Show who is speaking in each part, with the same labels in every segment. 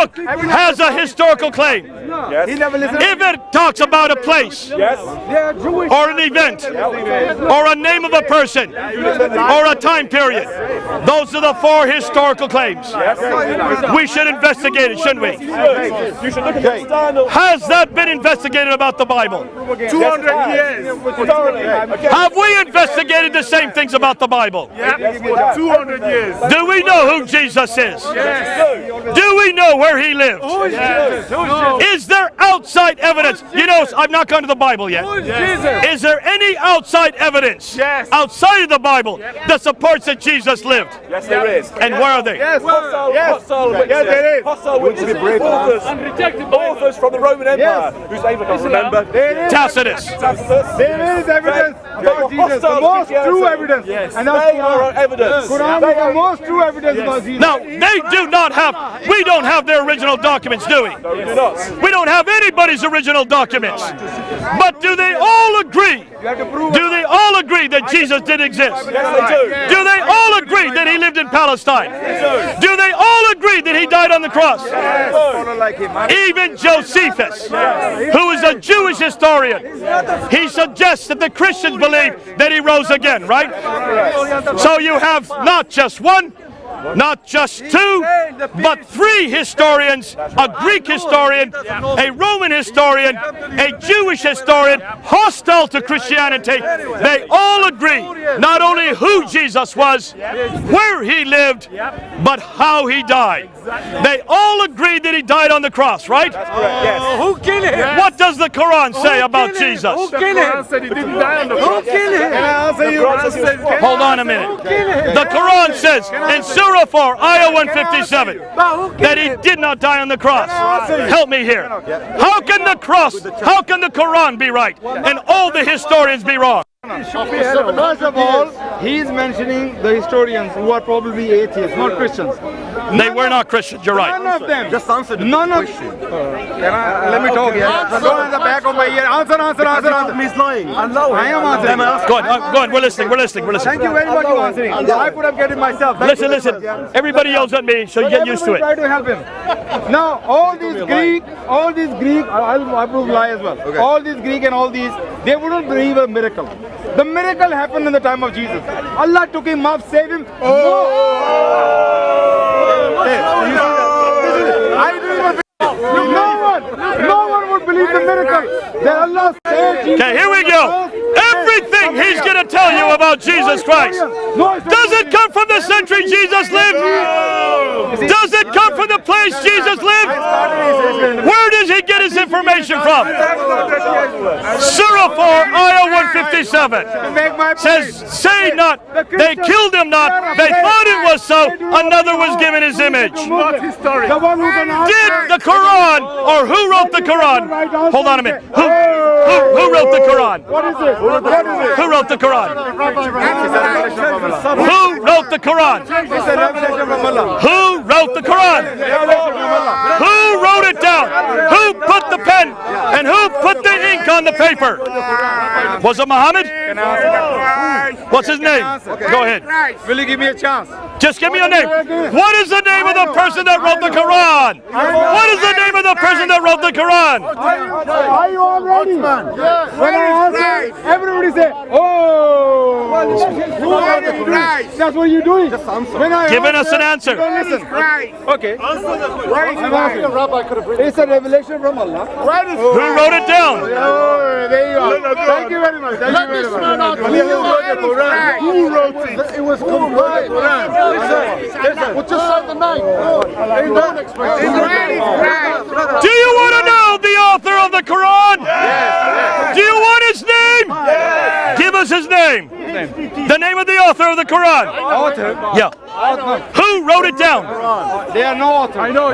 Speaker 1: book has a historical claim, if it talks about a place, or an event, or a name of a person, or a time period, those are the 4 historical claims. We should investigate it, shouldn't we?
Speaker 2: You should look at the style.
Speaker 1: Has that been investigated about the Bible?
Speaker 2: 200 years.
Speaker 1: Have we investigated the same things about the Bible?
Speaker 2: 200 years.
Speaker 1: Do we know who Jesus is?
Speaker 2: Yes.
Speaker 1: Do we know where he lived?
Speaker 2: Yes.
Speaker 1: Is there outside evidence? You know, I've not gone to the Bible yet. Is there any outside evidence outside of the Bible that supports that Jesus lived?
Speaker 2: Yes, there is.
Speaker 1: And where are they?
Speaker 2: Yes, there is. Hostile witnesses, authors from the Roman Empire, whose names I can't remember.
Speaker 1: Tacitus.
Speaker 3: There is evidence about Jesus, the most true evidence.
Speaker 2: Yes.
Speaker 3: And that's
Speaker 2: They are evidence.
Speaker 3: Quran is the most true evidence about Jesus.
Speaker 1: Now, they do not have, we don't have their original documents, do we?
Speaker 2: No, we do not.
Speaker 1: We don't have anybody's original documents. But do they all agree? Do they all agree that Jesus did exist?
Speaker 2: Yes, they do.
Speaker 1: Do they all agree that he lived in Palestine? Do they all agree that he died on the cross? Even Josephus, who is a Jewish historian, he suggests that the Christians believe that he rose again, right? So you have not just one, not just 2, but 3 historians, a Greek historian, a Roman historian, a Jewish historian, hostile to Christianity. They all agree not only who Jesus was, where he lived, but how he died. They all agree that he died on the cross, right?
Speaker 2: Yes.
Speaker 4: Who killed him?
Speaker 1: What does the Quran say about Jesus?
Speaker 4: Who killed him?
Speaker 2: Said he didn't die on the
Speaker 4: Who
Speaker 2: cross.
Speaker 4: killed him?
Speaker 1: Hold on a minute. The Quran says in Surah 4, Ayah 157, that he did not die on the cross. Help me here. How can the Quran be right and all the historians be wrong?
Speaker 3: First of all, he is mentioning the historians who are probably atheists, not Christians.
Speaker 1: They were not Christians, you're right.
Speaker 3: None of them. Just answer the question. Let me talk here. Go in the back of my ear. Answer. He's lying. I am answering.
Speaker 1: Go on, we're listening.
Speaker 3: Thank you very much for answering. I could have get it myself.
Speaker 1: Listen. Everybody yells at me, so you get used to it.
Speaker 3: Try to help him. Now, all these Greek, I'll prove lie as well. Okay. All these Greek and all these, they wouldn't believe a miracle. The miracle happened in the time of Jesus. Allah took him up, saved him. No one would believe the miracle that Allah saved Jesus.
Speaker 1: Okay, here we go. Everything he's going to tell you about Jesus Christ, does it come from the century Jesus lived? Does it come from the place Jesus lived? Where does he get his information from? Surah 4, Ayah 157 says, say not, they killed him not, they thought it was so, another was given his image. Did the Quran, or who wrote the Quran? Hold on a minute. Who wrote the Quran?
Speaker 3: What is it?
Speaker 1: Who wrote the Quran? Who wrote the Quran?
Speaker 3: It's a revelation from Allah.
Speaker 1: Who wrote the Quran? Who wrote it down? Who put the pen and who put the ink on the paper? Was it Muhammad? What's his name? Go ahead.
Speaker 3: Will you give me a chance?
Speaker 1: Just give me a name. What is the name of the person that wrote the Quran? What is the name of the person that wrote the Quran?
Speaker 3: Are you all ready? When I answer, everybody say, oh! That's what you're doing.
Speaker 1: Giving us an answer.
Speaker 3: Listen. Okay. It's a revelation from Allah.
Speaker 1: Who wrote it down?
Speaker 3: Oh, there you are. Thank you very much. Thank you very much.
Speaker 2: Who wrote it?
Speaker 3: It was complete. Listen. Well, just say the name.
Speaker 1: Do you want to know the author of the Quran? Yes. Do you want his name? Yes. Give us his name. The name of the author of the Quran.
Speaker 3: Author?
Speaker 1: Yeah. Who wrote it down?
Speaker 3: They are no author. I know.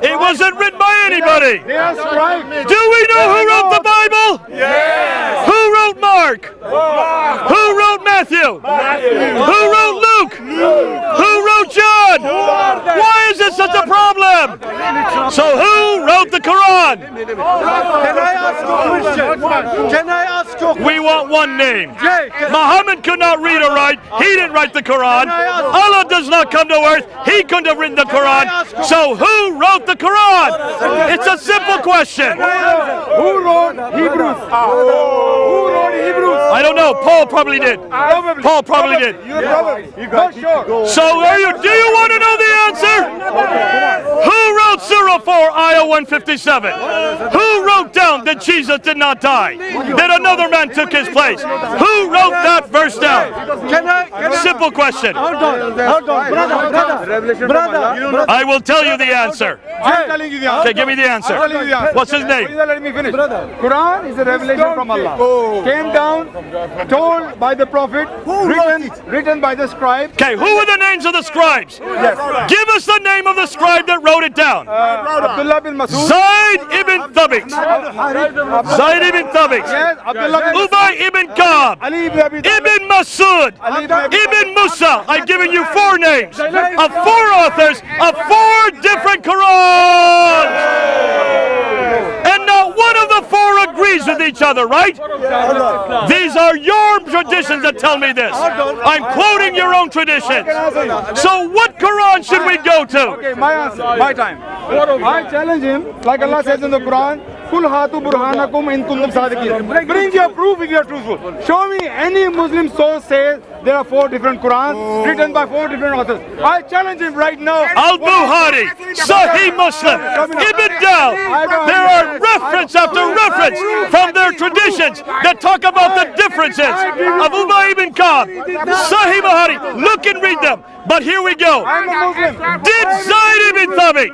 Speaker 1: It wasn't written by anybody.
Speaker 3: They are scribes.
Speaker 1: Do we know who wrote the Bible?
Speaker 2: Yes.
Speaker 1: Who wrote Mark? Who wrote Matthew? Who wrote Luke? Who wrote John? Why is this such a problem? So who wrote wrote the Quran?
Speaker 4: Can I ask you a question? Can I ask you a question?
Speaker 1: We want one name. Muhammad could not read or write. He didn't write the Quran. Allah does not come to earth. He couldn't have written the Quran. So who wrote the Quran? It's a simple question.
Speaker 3: Who wrote Hebrews? Who wrote Hebrews?
Speaker 1: I don't know. Paul probably did.
Speaker 3: Probably.
Speaker 1: Paul probably did.
Speaker 3: You're probably. Not sure.
Speaker 1: So do you want to know the answer? Who wrote Surah 4, Ayah 157? Who wrote down that Jesus did not die? That another man took his place? Who wrote that verse down? Simple question.
Speaker 4: Hold on, brother.
Speaker 1: I will tell you the answer.
Speaker 3: I'm telling you the answer.
Speaker 1: Okay, give me the answer.
Speaker 3: I'm telling you the answer.
Speaker 1: What's his name?
Speaker 3: Please let me finish. Quran is a revelation from Allah. Came down, told by the Prophet, written by the scribe.
Speaker 1: Okay, who are the names of the scribes? Give us the name of the scribe that wrote it down.
Speaker 3: Abdullah bin Masud.
Speaker 1: Zayd ibn Thabit. Zayd ibn Thabit.
Speaker 3: Yes, Abdullah bin
Speaker 1: Ubay ibn Ka'b.
Speaker 3: Ali ibn Abi Talib.
Speaker 1: Ibn Masud.
Speaker 3: Ali ibn Abi
Speaker 1: Ibn Musa. I've given you 4 names of 4 authors of 4 different Qurans. And not one of the 4 agrees with each other, right? These are your traditions that tell me this. I'm quoting your own traditions. So what Quran should we go to?
Speaker 3: Okay, my answer, my time. I challenge him, like Allah says in the Quran, Kul hatu burhanakum in kuntum sadiqin. Bring your proof if you are truthful. Show me any Muslim source says there are 4 different Qurans written by 4 different authors. I challenge him right now.
Speaker 1: Al-Bukhari, Sahih Muslim, Ibn Dawud. There are reference after reference from their traditions that talk about the differences of Ubay ibn Ka'b, Sahih Bukhari. Look and read them. But here we go.
Speaker 3: I'm a Muslim.
Speaker 1: Did Zayd ibn Thabit?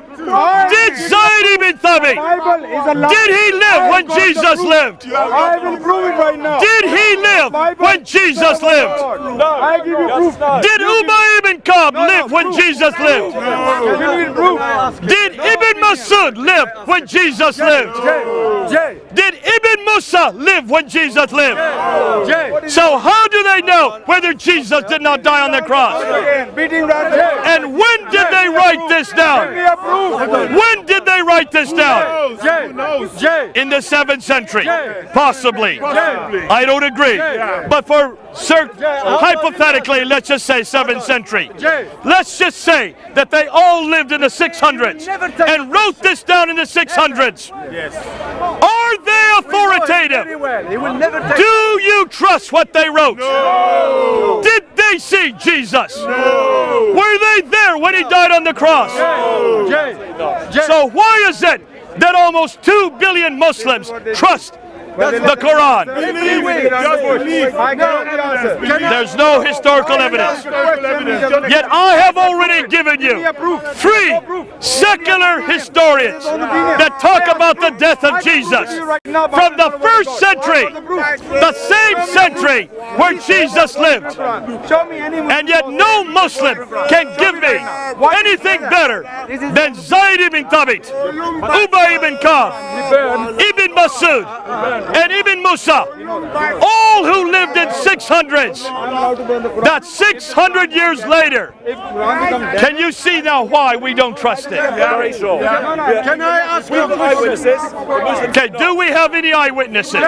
Speaker 1: Did Zayd ibn Thabit?
Speaker 3: Bible is Allah.
Speaker 1: Did he live when Jesus lived?
Speaker 3: I will prove it right now.
Speaker 1: Did he live when Jesus lived?
Speaker 3: I give you proof.
Speaker 1: Did Ubay ibn Ka'b live when Jesus lived?
Speaker 3: Give me proof.
Speaker 1: Did Ibn Masud live when Jesus lived? Did Ibn Musa live when Jesus lived? So how do they know whether Jesus did not die on the cross? And when did they write this down? When did they write this down? In the 7th century. Possibly. I don't agree. But for hypothetically, let's just say 7th century. Let's just say that they all lived in the 600s and wrote this down in the 600s. Are they authoritative? Do you trust what they wrote? Did they see Jesus? Were they there when he died on the cross? So why is it that almost 2 billion Muslims trust the Quran? There's no historical evidence. Yet I have already given you 3 secular historians that talk about the death of Jesus from the 1st century, the same century where Jesus lived. And yet no Muslim can give me anything better than Zayd ibn Thabit, Ubay ibn Ka'b, Ibn Masud, and Ibn Musa, all who lived in 600s. That's 600 years later. Can you see now why we don't trust it?
Speaker 2: Very sure.
Speaker 4: Can I ask you
Speaker 2: Eyewitnesses.
Speaker 1: Okay, do we have any eyewitnesses?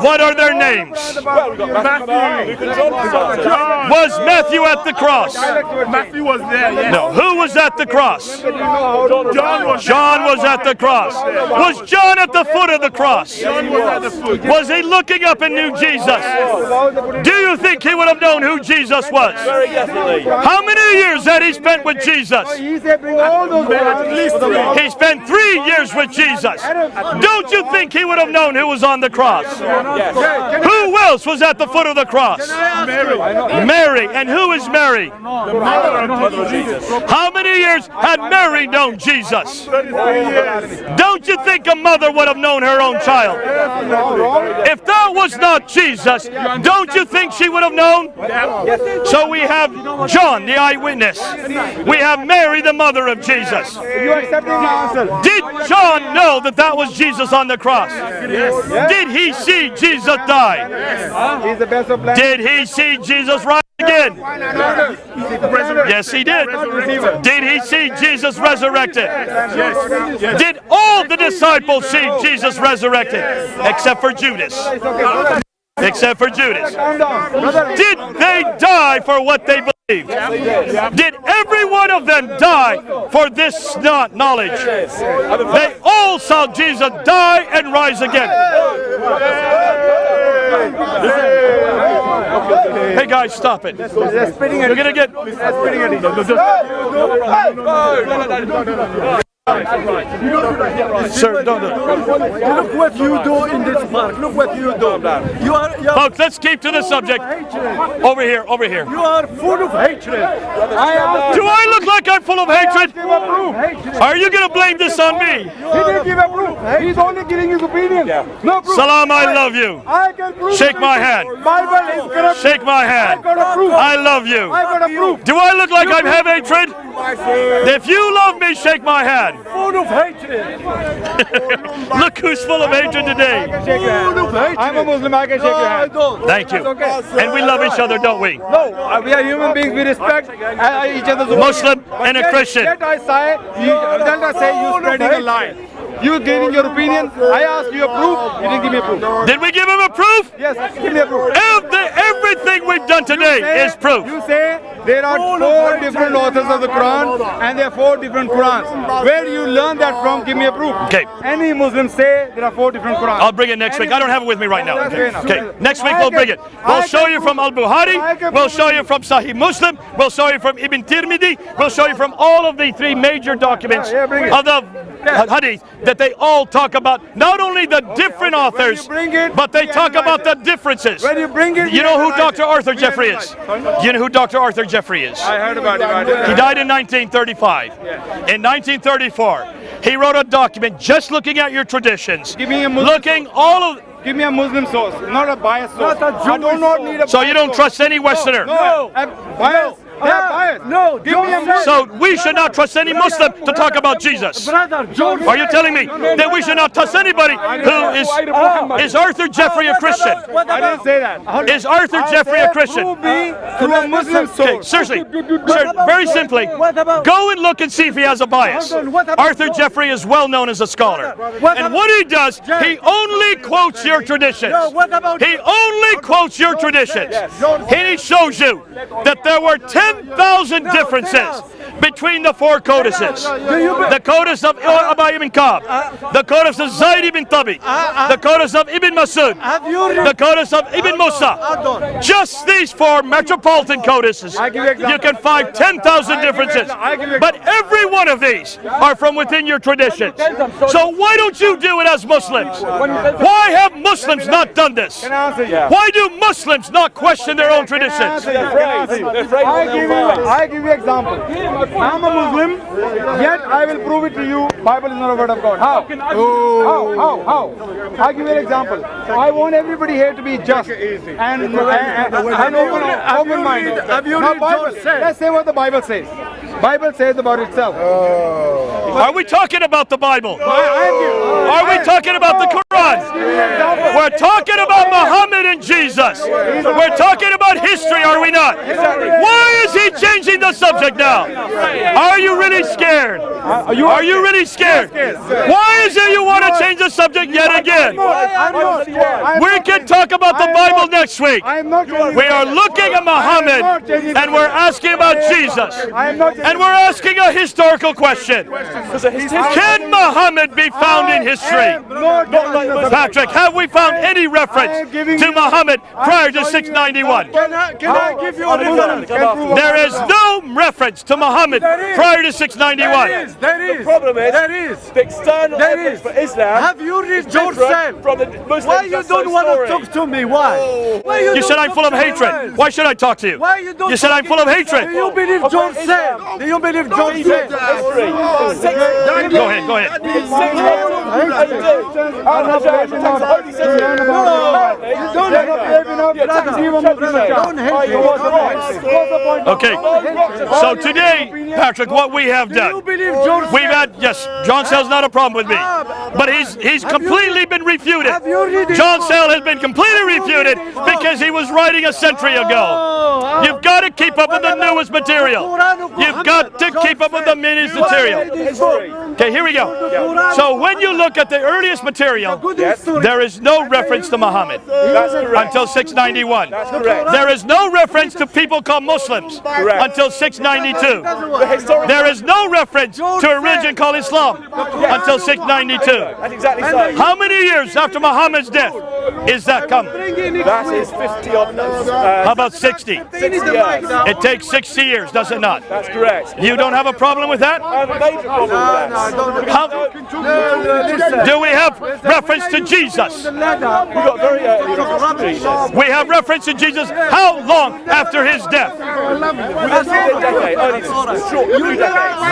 Speaker 1: What are their names?
Speaker 2: Well, we've got Matthew, Luke, and John.
Speaker 1: Was Matthew at the cross?
Speaker 4: Matthew was there, yes.
Speaker 1: No. Who was at the cross?
Speaker 4: John
Speaker 1: was at the cross. Was John at the foot of the cross?
Speaker 4: John was at the foot.
Speaker 1: Was he looking up and knew Jesus? Do you think he would have known who Jesus was?
Speaker 2: Very definitely.
Speaker 1: How many years had he spent with Jesus?
Speaker 3: He said bring all those
Speaker 4: At least 3.
Speaker 1: He spent 3 years with Jesus. Don't you think he would have known who was on the cross?
Speaker 2: Yes.
Speaker 1: Who else was at the foot of the cross?
Speaker 4: Mary.
Speaker 1: Mary. And who is Mary?
Speaker 4: The mother of Jesus.
Speaker 1: How many years had Mary known Jesus?
Speaker 4: 33 years.
Speaker 1: Don't you think a mother would have known her own child? If that was not Jesus, don't you think she would have known? So we have John, the eyewitness. We have Mary, the mother of Jesus.
Speaker 3: You accepting my answer?
Speaker 1: Did John know that that was Jesus on the cross? Did he see Jesus die?
Speaker 3: He's the best of plans.
Speaker 1: Did he see Jesus rise again? did. Yes, he did. Did he see Jesus resurrected? Did all the disciples see Jesus resurrected? Except for Judas. Except for Judas. Did they die for what they believed? Did every one of them die for this knowledge? They all saw Jesus die and rise again. Hey guys, stop it. You're gonna get. Sir, don't do it.
Speaker 4: Look what you do in this park. Look what you do. You are
Speaker 1: Folks, let's keep to the subject. Over here, over here.
Speaker 4: You are full of hatred.
Speaker 1: Do I look like I'm full of hatred? Are you going to blame this on me?
Speaker 3: He didn't give a proof. He's only giving his opinion. No proof.
Speaker 1: Salam, I love you.
Speaker 3: I can prove.
Speaker 1: Shake my hand.
Speaker 3: Bible is corrupt.
Speaker 1: Shake my hand.
Speaker 3: I got a proof.
Speaker 1: I love you.
Speaker 3: I got a proof.
Speaker 1: Do I look like I have hatred? If you love me, shake my hand.
Speaker 4: Full of hatred.
Speaker 1: Look who's full of hatred today.
Speaker 3: I'm a Muslim. I can shake your hand.
Speaker 1: Thank you. And we love each other, don't we?
Speaker 3: No, we are human beings. We respect each other's
Speaker 1: Muslim and a Christian.
Speaker 3: Yet I say you spreading a lie. You giving your opinion. I asked you a proof. You didn't give me a proof.
Speaker 1: Did we give him a proof?
Speaker 3: Yes, give me a proof.
Speaker 1: Everything we've done today is proof.
Speaker 3: You say there are 4 different authors of the Quran and there are 4 different Qurans. Where do you learn that from? Give me a proof.
Speaker 1: Okay.
Speaker 3: Any Muslim say there are 4 different Qurans.
Speaker 1: I'll bring it next week. I don't have it with me right now.
Speaker 3: That's fair enough.
Speaker 1: Okay. Next week we'll bring it. We'll show you from Al-Bukhari. We'll show you from Sahih Muslim. We'll show you from Ibn Tirmidhi. We'll show you from all of the 3 major documents of the Hadith that they all talk about not only the different authors, but they talk about the differences.
Speaker 3: When you bring it,
Speaker 1: you know who Dr. Arthur Jeffrey is? You know who Dr. Arthur Jeffrey is?
Speaker 3: I heard about it.
Speaker 1: He died in 1935. In 1934, he wrote a document just looking at your traditions.
Speaker 3: Give me a Muslim
Speaker 1: looking all of.
Speaker 3: Give me a Muslim source, not a biased source. I do not need a
Speaker 1: So you don't trust any Westerner?
Speaker 3: No. Bias. Bias.
Speaker 4: No,
Speaker 3: Give me a Muslim.
Speaker 1: So we should not trust any Muslim to talk about Jesus.
Speaker 4: brother, George.
Speaker 1: Are you telling me that we should not trust anybody who is Arthur Jeffrey a Christian?
Speaker 3: I didn't say that.
Speaker 1: Is Arthur Jeffrey a Christian?
Speaker 3: Prove me through a Muslim
Speaker 1: Okay,
Speaker 3: source.
Speaker 1: seriously, sir, very simply, go and look and see if he has a bias. Arthur Jeffrey is well known as a scholar. And what he does, he only quotes your traditions. He only quotes your traditions. He shows you that there were 10,000 differences between the 4 codices. The codice of Ubay ibn Ka'b, the codice of Zayd ibn Tabi, the codice of Ibn Masud, the codice of Ibn Musa. Just these 4 metropolitan codices, you can find 10,000 differences. But every one of these are from within your traditions. So why don't you do it as Muslims? Why have Muslims not done this? Why do Muslims not question their own traditions?
Speaker 3: I give you example. I'm a Muslim, yet I will prove it to you. Bible is not a word of God. How? How? I give you an example. I want everybody here to be just and open-minded. Let's say what the Bible says. Bible says about itself.
Speaker 1: Are we talking about the Bible? Are we talking about the Quran? We're talking about Muhammad and Jesus. We're talking about history, are we not? Why is he changing the subject now? Are you really scared? Are you really scared? Why is it you want to change the subject yet again? We can talk about the Bible next week. We are looking at Muhammad and we're asking about Jesus. And we're asking a historical question. Can Muhammad be found in history? Patrick, have we found any reference to Muhammad prior to 691?
Speaker 4: Can I give you a reference?
Speaker 1: There is no reference to Muhammad prior to 691.
Speaker 4: There is.
Speaker 2: The problem is,
Speaker 4: there is.
Speaker 2: the external evidence for Islam.
Speaker 4: Have you read
Speaker 2: different
Speaker 4: yourself?
Speaker 2: from the Muslims.
Speaker 4: Why you don't want to talk to me? Why? Why
Speaker 1: You said
Speaker 4: don't
Speaker 1: I'm full of
Speaker 4: talk to
Speaker 1: hatred.
Speaker 4: me?
Speaker 1: Why should I talk to you?
Speaker 4: Why you don't?
Speaker 1: You said I'm full of hatred.
Speaker 4: Do you believe George said? Do you believe George said?
Speaker 1: Go ahead, go ahead. Okay, so today, Patrick, what we have done, we've had, yes, John Sell's not a problem with me, but he's completely been refuted. John Sell has been completely refuted because he was writing a century ago. You've got to keep up with the newest material. You've got to keep up with the newest material. Okay, here we go. So when you look at the earliest material, there is no reference to Muhammad until 691. There is no reference to people called Muslims until 692. There is no reference to a religion called Islam until 692.
Speaker 2: That's exactly so.
Speaker 1: How many years after Muhammad's death is that come?
Speaker 2: That is 50 odd.
Speaker 1: How about 60?
Speaker 2: 60 years.
Speaker 1: It takes 60 years, does it not?
Speaker 2: That's correct.
Speaker 1: You don't have a problem with that?
Speaker 2: I have a major problem with that.
Speaker 1: Do we have reference to Jesus?
Speaker 2: We got very early Jesus.
Speaker 1: We have reference to Jesus how long after his death?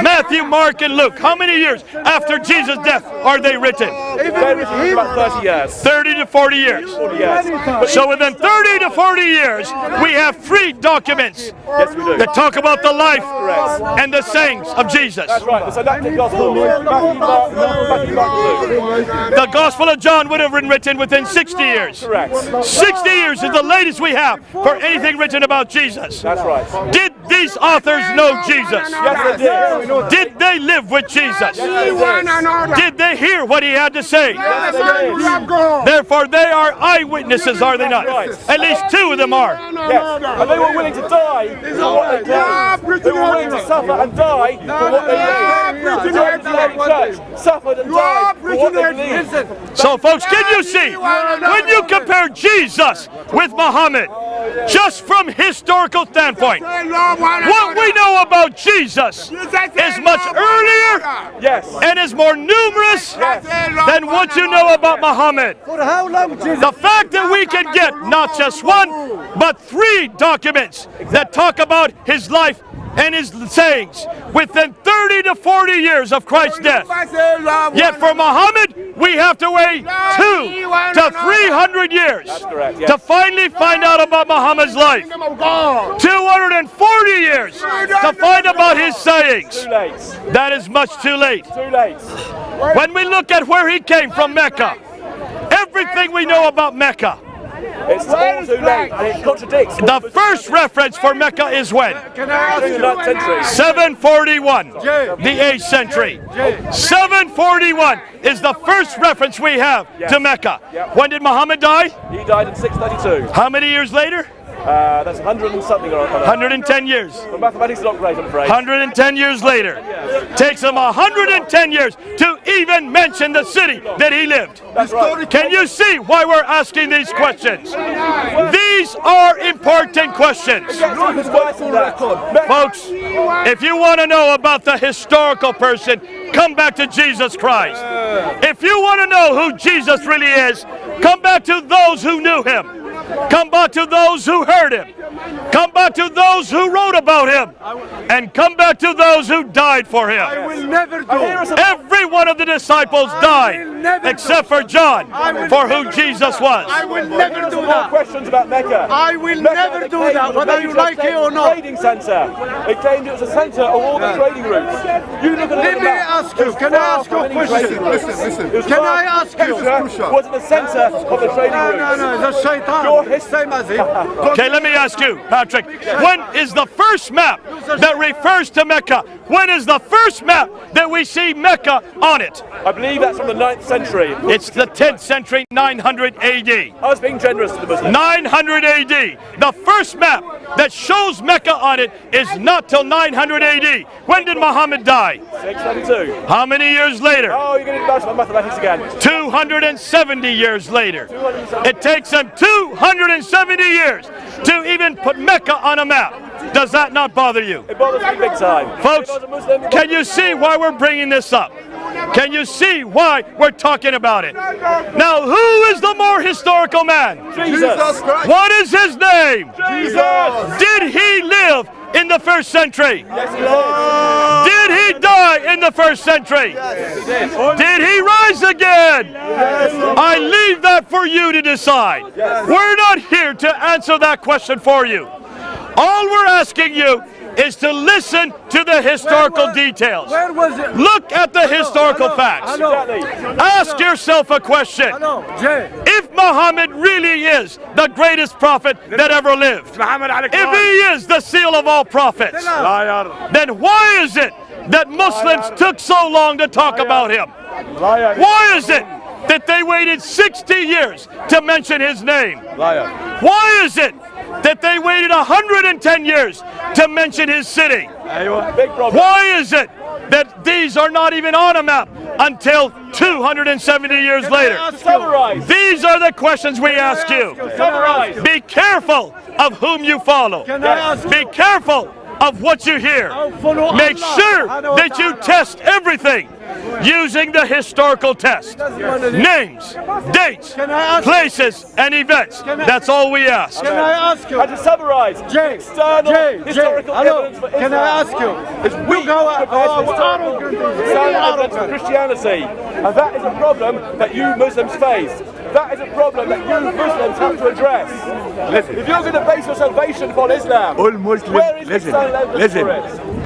Speaker 1: Matthew, Mark, and Luke. How many years after Jesus' death are they written?
Speaker 2: About 30 years.
Speaker 1: 30 to 40 years.
Speaker 2: 40 years.
Speaker 1: So within 30 to 40 years, we have 3 documents
Speaker 2: Yes, we do.
Speaker 1: that talk about the life and the sayings of Jesus.
Speaker 2: That's right. So that's the gospel. Matthew, Mark, and Luke.
Speaker 1: The Gospel of John would have been written within 60 years.
Speaker 2: Correct.
Speaker 1: 60 years is the latest we have for anything written about Jesus.
Speaker 2: That's right.
Speaker 1: Did these authors know Jesus?
Speaker 2: Yes, they did.
Speaker 1: Did they live with Jesus?
Speaker 2: Yes,
Speaker 1: Did they hear what he had to say?
Speaker 2: they did.
Speaker 1: Therefore, they are eyewitnesses, are they not?
Speaker 2: Right.
Speaker 1: At least 2 of them are.
Speaker 2: Yes. And they were willing to die for what they claimed. They were willing to suffer and die for what they believed. The early church suffered and died for what they believed.
Speaker 1: So, folks, can you see, when you compare Jesus with Muhammad, just from historical standpoint, what we know about Jesus is much earlier
Speaker 2: Yes.
Speaker 1: and is more numerous than what you know about Muhammad. The fact that we can get not just 1, but 3 documents that talk about his life and his sayings within 30 to 40 years of Christ's death. Yet for Muhammad, we have to wait 2 to 300 years
Speaker 2: correct, yes.
Speaker 1: to finally find out about Muhammad's life. 240 years to find about his sayings.
Speaker 2: Too late.
Speaker 1: That is much too late.
Speaker 2: Too late.
Speaker 1: When we look at where he came from, Mecca, everything we know about Mecca,
Speaker 2: It's all too late. And it contradicts.
Speaker 1: the first reference for Mecca is when?
Speaker 2: In the 9th century.
Speaker 1: 741, the 8th century. 741 is the first reference we have to Mecca. When did Muhammad die?
Speaker 2: He died in 632.
Speaker 1: How many years later?
Speaker 2: That's 100 and something or other.
Speaker 1: 110 years.
Speaker 2: But mathematics is not great, I'm afraid.
Speaker 1: 110 years later. Takes him 110 years to even mention the city that he lived.
Speaker 2: That's right.
Speaker 1: Can you see why we're asking these questions? These are important questions. Folks, if you want to know about the historical person, come back to Jesus Christ. If you want to know who Jesus really is, come back to those who knew him. Come back to those who heard him. Come back to those who wrote about him. And come back to those who died for him.
Speaker 4: I will never do.
Speaker 1: Every one of the disciples died except for John, for who Jesus was.
Speaker 4: I will never do
Speaker 2: More
Speaker 4: that.
Speaker 2: questions about Mecca.
Speaker 4: I will
Speaker 2: Mecca
Speaker 4: never do
Speaker 2: claimed
Speaker 4: that,
Speaker 2: was
Speaker 4: whether you like it or not.
Speaker 2: Trading centre. They claimed it was a centre of all the trading routes. You look at
Speaker 4: Let me ask you, can I ask you a question? Can I ask you?
Speaker 2: Was it the centre of the trading routes?
Speaker 4: No, the shaitan. Same as him.
Speaker 1: Okay, let me ask you, Patrick. When is the first map that refers to Mecca? When is the first map that we see Mecca on it?
Speaker 2: I believe that's from the 9th century.
Speaker 1: It's the 10th century, 900 AD.
Speaker 2: I was being generous to the Muslims.
Speaker 1: 900 AD. The first map that shows Mecca on it is not till 900 AD. When did Muhammad die?
Speaker 2: 632.
Speaker 1: How many years later?
Speaker 2: Oh, you're going to embarrass my mathematics again.
Speaker 1: 270 years later. It takes them 270 years to even put Mecca on a map. Does that not bother you?
Speaker 2: It bothers me big time.
Speaker 1: Folks,
Speaker 2: If I was a Muslim,
Speaker 1: can you see why we're bringing this up? Can you see why we're talking about it? Now, who is the more historical man?
Speaker 2: Jesus.
Speaker 1: What is his name?
Speaker 2: Jesus.
Speaker 1: Did he live in the 1st century?
Speaker 2: Yes, he did.
Speaker 1: Did he die in the 1st century? Did he rise again? I leave that for you to decide. We're not here to answer that question for you. All we're asking you is to listen to the historical details.
Speaker 4: Where was it?
Speaker 1: Look at the historical facts.
Speaker 2: Exactly.
Speaker 1: Ask yourself a question.
Speaker 4: Jay.
Speaker 1: If Muhammad really is the greatest prophet that ever lived, if he is the seal of all prophets, then why is it that Muslims took so long to talk about him? Why is it that they waited 60 years to mention his name? Why is it that they waited 110 years to mention his city? Why is it that these are not even on a map until 270 years later? These are the questions we ask you. Be careful of whom you follow. Be careful of what you hear. Make sure that you test everything using the historical test. Names, dates, places, and events. That's all we ask.
Speaker 2: Can I ask you? And to summarize, external historical evidence for Islam. Can I ask you? Is we go evidence for Christianity, and that is a problem that you Muslims face. That is a problem that you Muslims have to address. Listen. If you're going to base your salvation upon Islam, all Muslims, where is external evidence for it?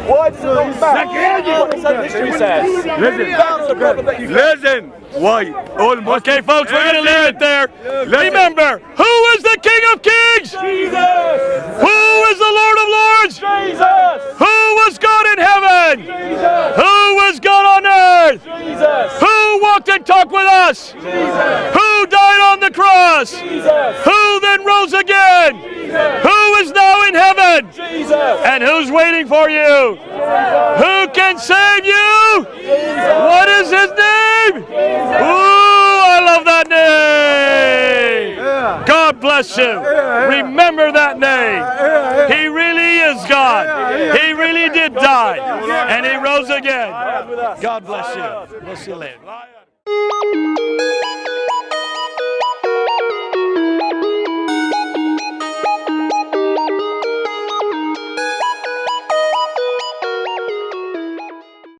Speaker 2: Why does it not match what the history says? That's the problem that you
Speaker 5: Listen. Why? All Muslims.
Speaker 1: Okay, folks, we're going to leave it there. Remember, who is the King of Kings?
Speaker 2: Jesus!
Speaker 1: Who is the Lord of Lords?
Speaker 2: Jesus!
Speaker 1: Who was God in heaven?
Speaker 2: Jesus!
Speaker 1: Who was God on earth?
Speaker 2: Jesus!
Speaker 1: Who walked and talked with us?
Speaker 2: Jesus!
Speaker 1: Who died on the cross?
Speaker 2: Jesus!
Speaker 1: Who then rose again?
Speaker 2: Jesus!
Speaker 1: Who is now in heaven?
Speaker 2: Jesus!
Speaker 1: And who's waiting for you? Who can save you? What is his name? Ooh, I love that name. God bless you. Remember that name. He really is God. He really did die. And he rose again. God bless you. We'll see you later.